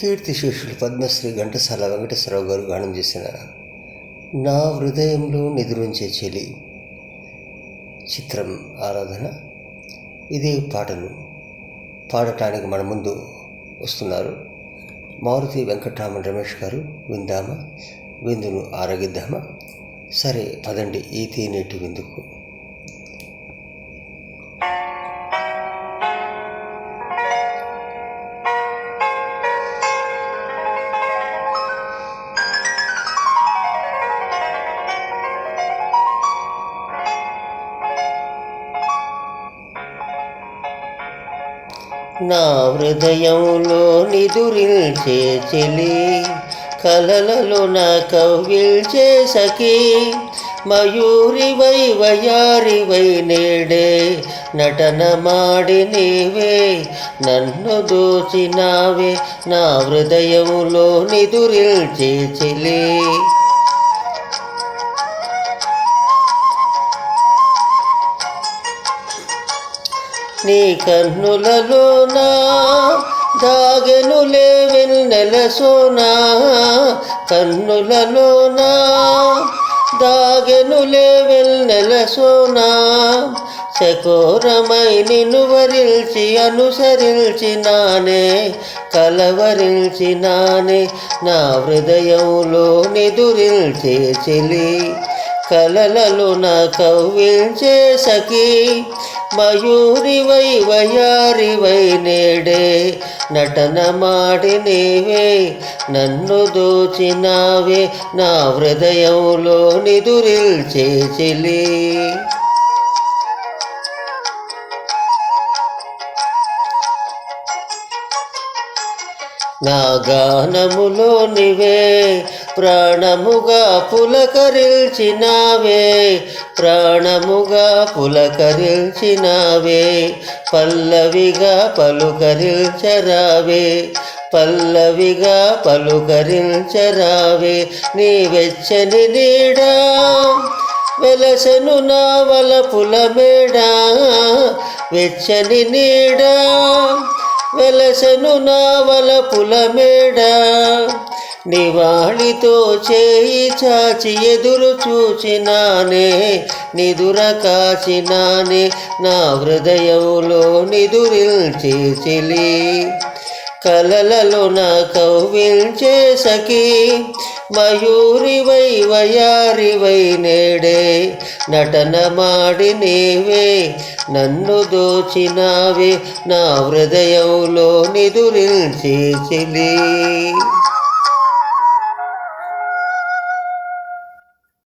కీర్తిశేషులు పద్మశ్రీ ఘంటసాల వెంకటేశ్వరరావు గారు గానం చేసిన నా హృదయంలో నిదురుంచే చెలి చిత్రం ఆరాధన. ఇదే పాటను పాడటానికి మన ముందు వస్తున్నారు మారుతి వెంకటరామన్ రమేష్ గారు. విందామా, విందును ఆరగిద్దామా? సరే పదండి ఈ తీనేటి విందుకు. నా హృదయంలో నిదురించే చెలి, కలలలో నా కవ్విల్చే సఖీ, మయూరివై వయారివై నేడే నటన మాడి నీవే నన్ను దోచినావే. నా హృదయంలో నిదురించే చెలి, నీ కన్నులలోనా దాగెనులే వెన్నెల సోనా, కన్నులలోనా దాగెనులే వెన్నెల సోనా, చకోరమై నిన్ను వరిల్చి అనుసరించినానే కలవరించినానే. నా హృదయంలో నిదురించే చెలి, కలలలో నా కవ్వించే సఖీ, మయూరివై వయారివై నేడే నటన మాడి నీవే నన్ను దోచినావే. నా హృదయంలో నిదురిల్చే చెలి, నా గానములో నివే ప్రాణముగా పులకరిల్చినావే, ప్రాణముగా పులకరిల్చినావే. పల్లవిగా పలుకరిల్చరావే, పల్లవిగా పలుకరిల్చరావే. నీ వెచ్చని నీడా వెలసెను నా వలపుల మేడా, వెచ్చని నీడా వెలసెను నా వలపుల మేడా. నివాళితో చేయి చాచి ఎదురు చూచినానే నిదుర కాచినానే. నా హృదయంలో నిదురిల్చే చెలి, కలలలో నా కవ్వించే సఖీ, మయూరివై వయారివై నేడే నటన మాడి నీవే నన్ను దోచినావే. నా హృదయంలో నిదురిల్చే చెలి.